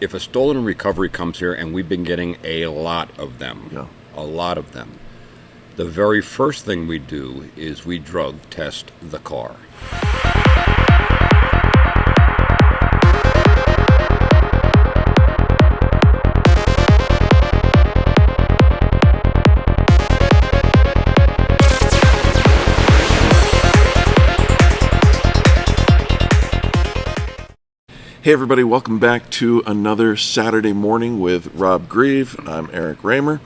if a stolen recovery comes here, and we've been getting a lot of them, a lot of them, the very first thing we do is we drug test the car. Hey everybody, welcome back to another Saturday morning with Rob Grieve. I'm Eric Reamer,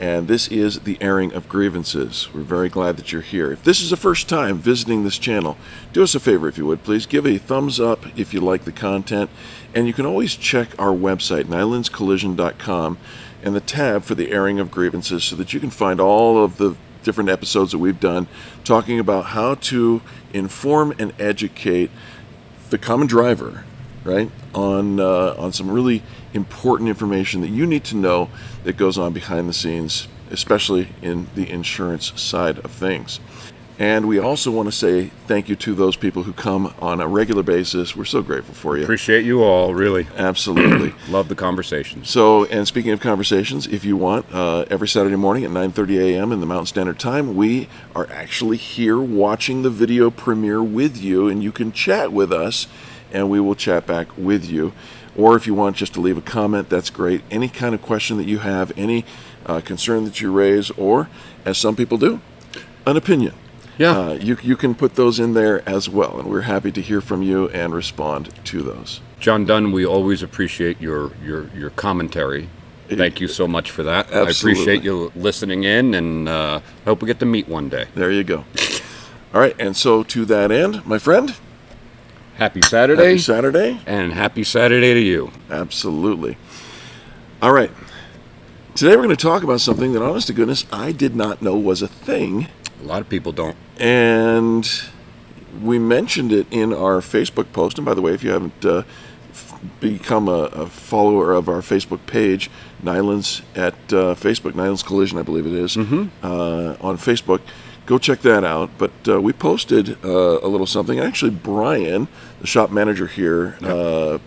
and this is the Airing of Grievances. We're very glad that you're here. If this is the first time visiting this channel, do us a favor if you would, please. Give a thumbs up if you like the content, and you can always check our website, nylundscollision.com, and the tab for the Airing of Grievances so that you can find all of the different episodes that we've done talking about how to inform and educate the common driver, right, on some really important information that you need to know that goes on behind the scenes, especially in the insurance side of things. And we also want to say thank you to those people who come on a regular basis. We're so grateful for you. Appreciate you all, really. Absolutely. Love the conversation. So, and speaking of conversations, if you want, every Saturday morning at 9:30 a.m. in the Mountain Standard Time, we are actually here watching the video premiere with you, and you can chat with us, and we will chat back with you. Or if you want just to leave a comment, that's great. Any kind of question that you have, any concern that you raise, or, as some people do, an opinion. Yeah. You can put those in there as well, and we're happy to hear from you and respond to those. John Dunn, we always appreciate your commentary. Thank you so much for that. Absolutely. I appreciate you listening in, and hope we get to meet one day. There you go. All right, and so to that end, my friend, Happy Saturday. Happy Saturday. And happy Saturday to you. Absolutely. All right. Today we're going to talk about something that, honest to goodness, I did not know was a thing. A lot of people don't. And we mentioned it in our Facebook post. And by the way, if you haven't become a follower of our Facebook page, Nylund's at Facebook, Nylund's Collision, I believe it is, on Facebook, go check that out. But we posted a little something. Actually, Brian, the shop manager here,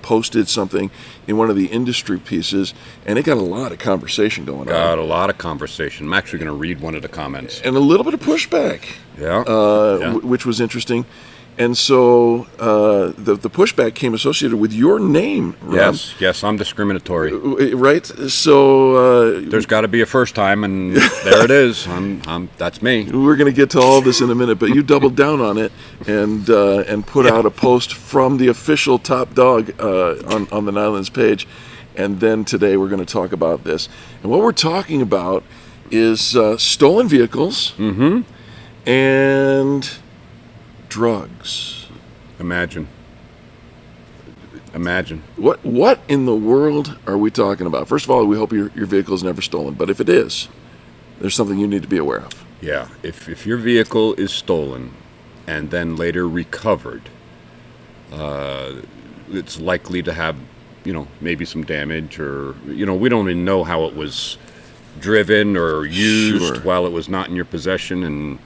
posted something in one of the industry pieces, and it got a lot of conversation going on. Got a lot of conversation. I'm actually going to read one of the comments. And a little bit of pushback, which was interesting. And so the pushback came associated with your name, Rob. Yes, I'm discriminatory. Right? So there's got to be a first time, and there it is. That's me. We're going to get to all this in a minute, but you doubled down on it and put out a post from the official top dog on the Nylund's page. And then today we're going to talk about this. And what we're talking about is stolen vehicles and drugs. Imagine. What in the world are we talking about? First of all, we hope your vehicle is never stolen, but if it is, there's something you need to be aware of. Yeah, if your vehicle is stolen and then later recovered, it's likely to have, maybe some damage, or, we don't even know how it was driven or used while it was not in your possession, and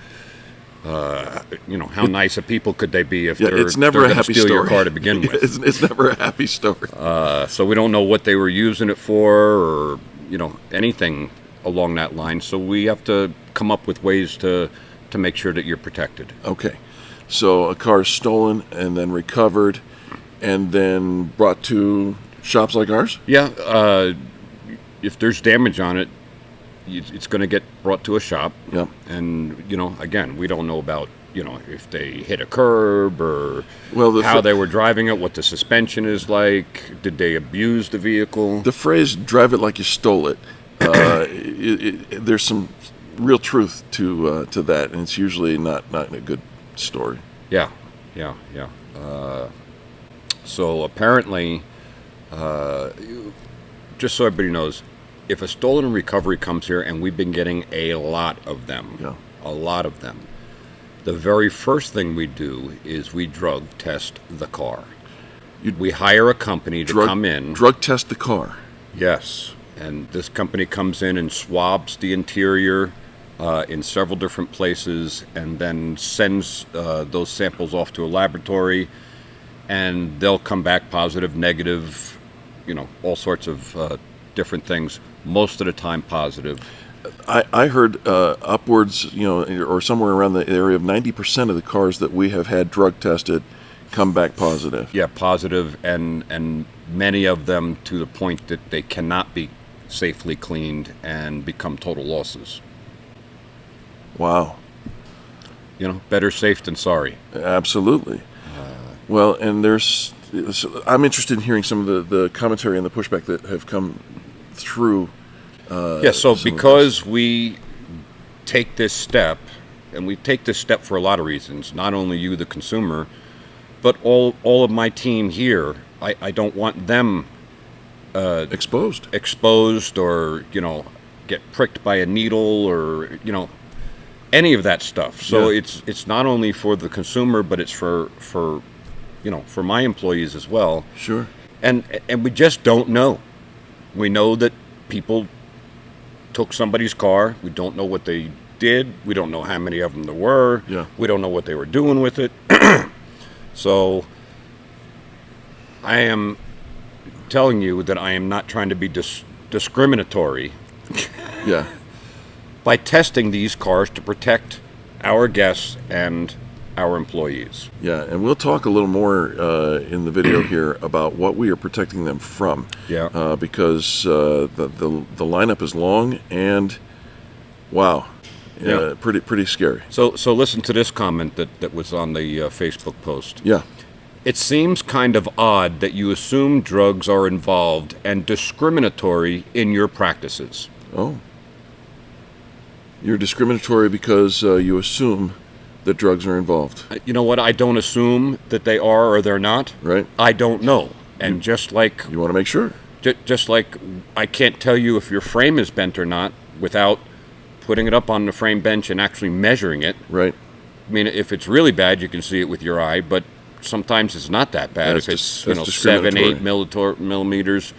how nice of people could they be if they're going to steal your car to begin with? It's never a happy story. So we don't know what they were using it for, or anything along that line. So we have to come up with ways to make sure that you're protected. Okay, so a car is stolen and then recovered, and then brought to shops like ours. Yeah, if there's damage on it, it's going to get brought to a shop. Yep. And, again, we don't know about, if they hit a curb, or how they were driving it, what the suspension is like, did they abuse the vehicle? The phrase, drive it like you stole it, there's some real truth to that, and it's usually not a good story. Yeah. So apparently, just so everybody knows, if a stolen recovery comes here, and we've been getting a lot of them, the very first thing we do is we drug test the car. We hire a company to come in. Drug test the car? Yes. And this company comes in and swabs the interior in several different places, and then sends those samples off to a laboratory, and they'll come back positive, negative, all sorts of different things. Most of the time positive. I heard upwards, or somewhere around the area of 90% of the cars that we have had drug tested come back positive. Yeah, positive, and many of them to the point that they cannot be safely cleaned and become total losses. Wow. Better safe than sorry. Absolutely. Well, and I'm interested in hearing some of the commentary and the pushback that have come through. So because we take this step, and we take this step for a lot of reasons, not only you, the consumer, but all of my team here, I don't want them exposed or, get pricked by a needle or, any of that stuff. So it's not only for the consumer, but it's for my employees as well. Sure. And we just don't know. We know that people took somebody's car. We don't know what they did. We don't know how many of them there were. Yeah. We don't know what they were doing with it. So I am telling you that I am not trying to be discriminatory. Yeah. By testing these cars to protect our guests and our employees. Yeah, and we'll talk a little more in the video here about what we are protecting them from. Yeah. Because the lineup is long and wow, pretty scary. So listen to this comment that was on the Facebook post. Yeah. It seems kind of odd that you assume drugs are involved and discriminatory in your practices. Oh. You're discriminatory because you assume that drugs are involved. You know what? I don't assume that they are or they're not. Right. I don't know. And just like... You want to make sure. Just like I can't tell you if your frame is bent or not without putting it up on the frame bench and actually measuring it. Right. I mean, if it's really bad, you can see it with your eye, but sometimes it's not that bad. If it's 7, 8 millimeters.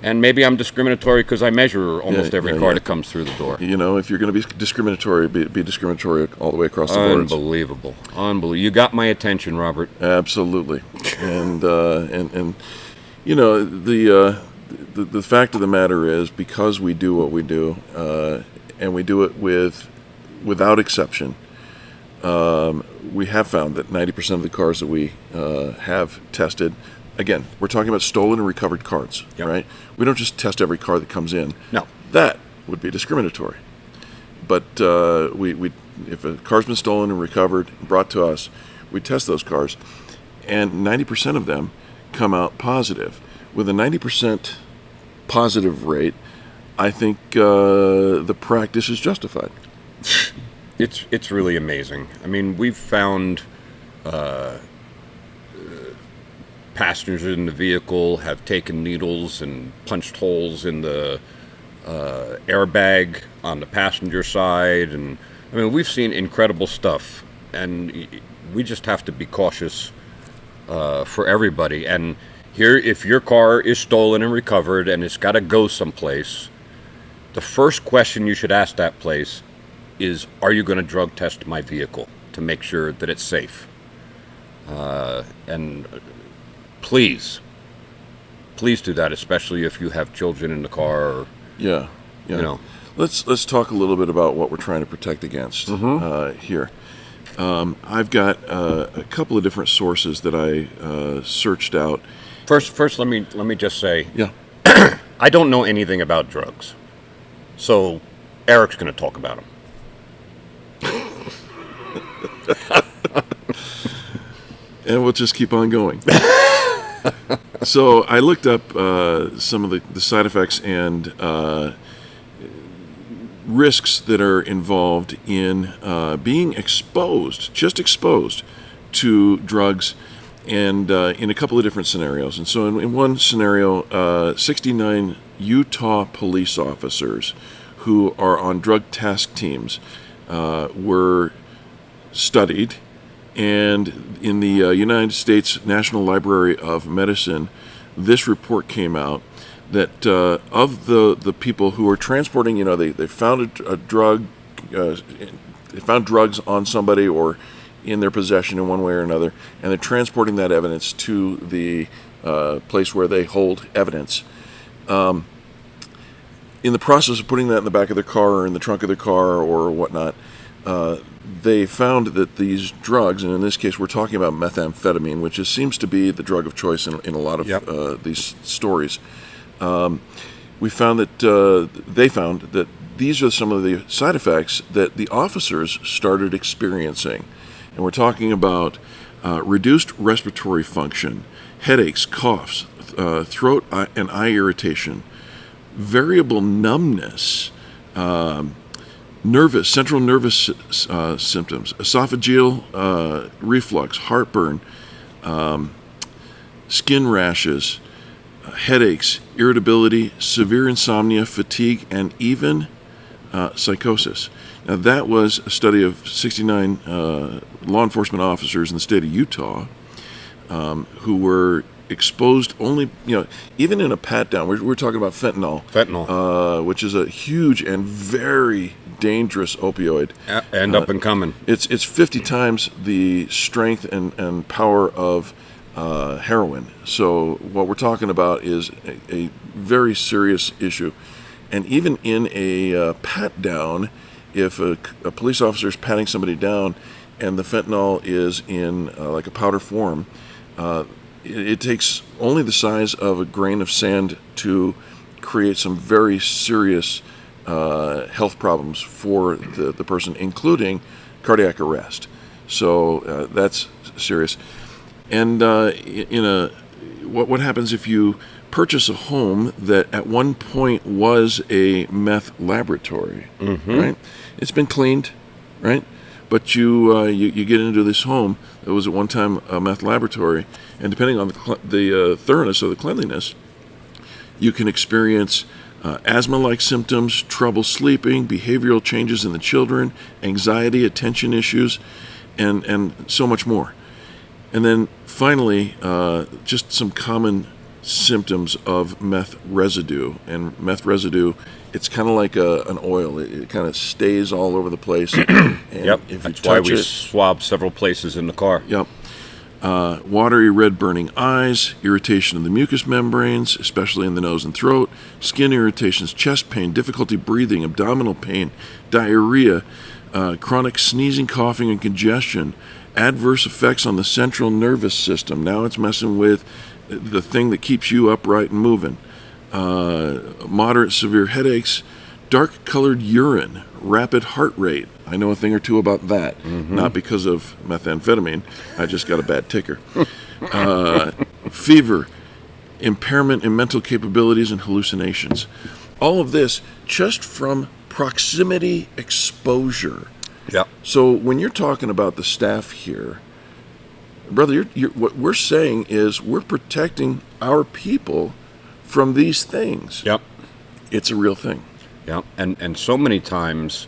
And maybe I'm discriminatory because I measure almost every car that comes through the door. If you're going to be discriminatory, be discriminatory all the way across the board. Unbelievable. You got my attention, Robert. Absolutely. And the fact of the matter is, because we do what we do, and we do it without exception, we have found that 90% of the cars that we have tested. Again, we're talking about stolen and recovered cars, right? We don't just test every car that comes in. No. That would be discriminatory. But we if a car's been stolen and recovered and brought to us, we test those cars, and 90% of them come out positive. With a 90% positive rate, I think the practice is justified. It's really amazing. I mean, we've found... passengers in the vehicle have taken needles and punched holes in the airbag on the passenger side, and I mean, we've seen incredible stuff, and we just have to be cautious for everybody. And here, if your car is stolen and recovered and it's got to go someplace, the first question you should ask that place is, are you going to drug test my vehicle to make sure that it's safe? And please do that, especially if you have children in the car. Or, yeah. Let's talk a little bit about what we're trying to protect against here. I've got a couple of different sources that I searched out. First, let me just say, yeah, I don't know anything about drugs, so Eric's going to talk about them. And we'll just keep on going. So I looked up some of the side effects and risks that are involved in being exposed to drugs, and in a couple of different scenarios. And so in one scenario, 69 Utah police officers who are on drug task teams were studied. And in the United States National Library of Medicine, this report came out that of the people who were transporting, they found a drug, they found drugs on somebody or in their possession in one way or another, and they're transporting that evidence to the place where they hold evidence. In the process of putting that in the back of their car or in the trunk of their car or whatnot, they found that these drugs, and in this case we're talking about methamphetamine, which seems to be the drug of choice in a lot of these stories. We found that they found that these are some of the side effects that the officers started experiencing. And we're talking about reduced respiratory function, headaches, coughs, throat and eye irritation, variable numbness, central nervous symptoms, esophageal reflux, heartburn, skin rashes, headaches, irritability, severe insomnia, fatigue, and even psychosis. Now, that was a study of 69 law enforcement officers in the state of Utah who were exposed only, even in a pat-down. We're talking about fentanyl, which is a huge and very dangerous opioid. And up and coming. It's 50 times the strength and power of heroin. So what we're talking about is a very serious issue. And even in a pat-down, if a police officer is patting somebody down and the fentanyl is in like a powder form, it takes only the size of a grain of sand to create some very serious health problems for the person, including cardiac arrest. So that's serious. And what happens if you purchase a home that at one point was a meth laboratory, right? It's been cleaned, right? But you get into this home that was at one time a meth laboratory, and depending on the thoroughness of the cleanliness, you can experience asthma-like symptoms, trouble sleeping, behavioral changes in the children, anxiety, attention issues, and so much more. And then finally, just some common symptoms of meth residue. And meth residue, it's kind of like an oil. It kind of stays all over the place. And if That's you why touch we it, swabbed several places in the car. Watery red burning eyes, irritation of the mucous membranes, especially in the nose and throat, skin irritations, chest pain, difficulty breathing, abdominal pain, diarrhea, chronic sneezing, coughing, and congestion, adverse effects on the central nervous system. Now it's messing with the thing that keeps you upright and moving. Moderate severe headaches, dark colored urine, rapid heart rate. I know a thing or two about that. Not because of methamphetamine. I just got a bad ticker. Fever, impairment in mental capabilities, and hallucinations. All of this just from proximity exposure. So when you're talking about the staff here, brother, what we're saying is we're protecting our people from these things. It's a real thing. And so many times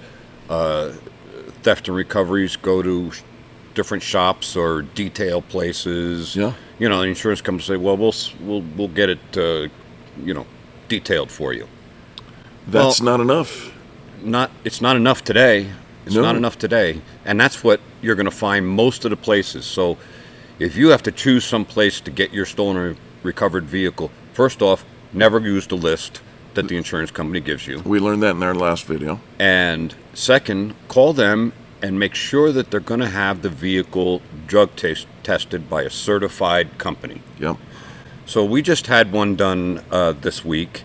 theft and recoveries go to different shops or detail places. The insurance companies say, well, we'll get it detailed for you. That's not enough. It's not enough today. It's not enough today. And that's what you're going to find most of the places. So if you have to choose some place to get your stolen or recovered vehicle, first off, never use the list that the insurance company gives you. We learned that in our last video. And second, call them and make sure that they're going to have the vehicle drug tested by a certified company. So we just had one done this week,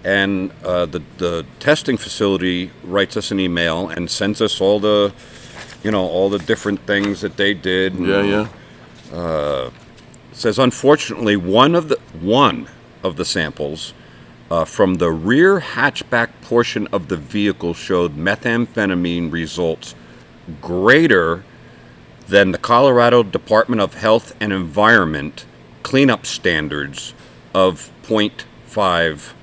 and the testing facility writes us an email and sends us all the different things that they did. Says unfortunately one of the samples from the rear hatchback portion of the vehicle showed methamphetamine results greater than the Colorado Department of Health and Environment cleanup standards of 0.5.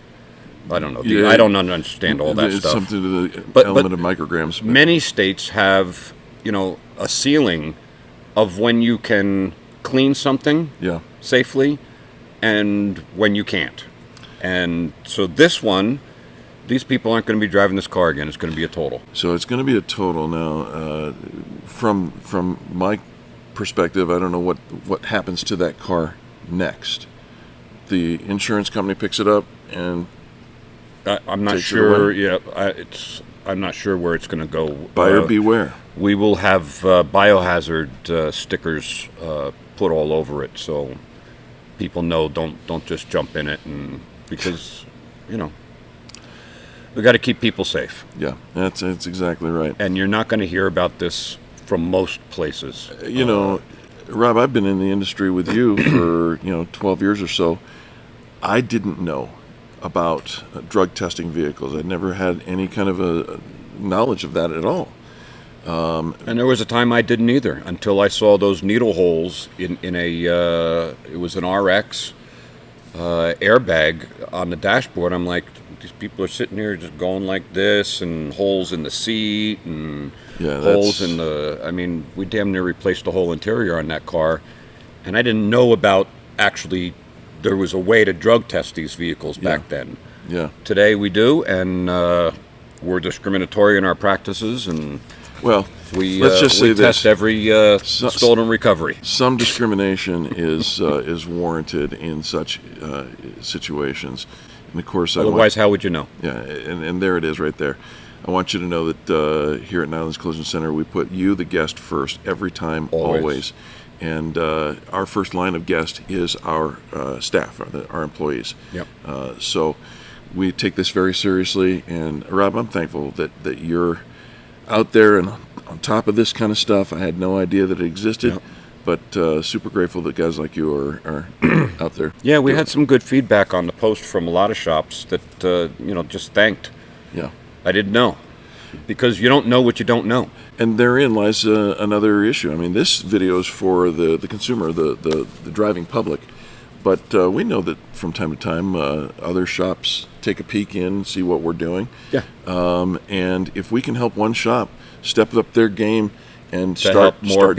I don't know. I don't understand all that stuff. Something to the element of micrograms. Many states have, a ceiling of when you can clean something safely and when you can't. And so these people aren't going to be driving this car again. It's going to be a total. So it's going to be a total now. From my perspective, I don't know what happens to that car next. the insurance company picks it up and I'm not takes it sure. away? Yeah, I'm not sure where it's going to go. Buyer beware. We will have biohazard stickers put all over it, so people know don't just jump in it, and because we got to keep people safe. Yeah, that's exactly right. And you're not going to hear about this from most places. Rob, I've been in the industry with you for 12 years or so. I didn't know about drug testing vehicles. I'd never had any kind of a knowledge of that at all. And there was a time I didn't either until I saw those needle holes in it was an RX airbag on the dashboard. I'm like, these people are sitting here just going like this, and holes in the seat, and holes in the. I mean, we damn near replaced the whole interior on that car, and I didn't know about actually. There was a way to drug test these vehicles back then. Yeah. Today we do, and we're discriminatory in our practices, and let's just say we this: test every stolen recovery. Some discrimination is warranted in such situations, and of course, otherwise, how would you know? Yeah, and there it is, right there. I want you to know that here at Nylund's Collision Center, we put you, the guest, first every time, always. And our first line of guest is our staff, our employees. Yep. So we take this very seriously. And Rob, I'm thankful that you're out there and on top of this kind of stuff. I had no idea that it existed, but super grateful that guys like you are out there. Yeah, we had some good feedback on the post from a lot of shops that just thanked. Yeah. I didn't know, because you don't know what you don't know. And therein lies another issue. I mean, this video is for the consumer, the driving public. But we know that from time to time, other shops take a peek in, see what we're doing. Yeah. And if we can help one shop step up their game and to help more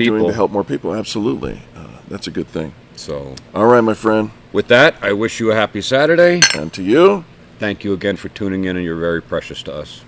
people, absolutely. That's a good thing. So, all right, my friend. With that, I wish you a happy Saturday. And to you, thank you again for tuning in, and you're very precious to us.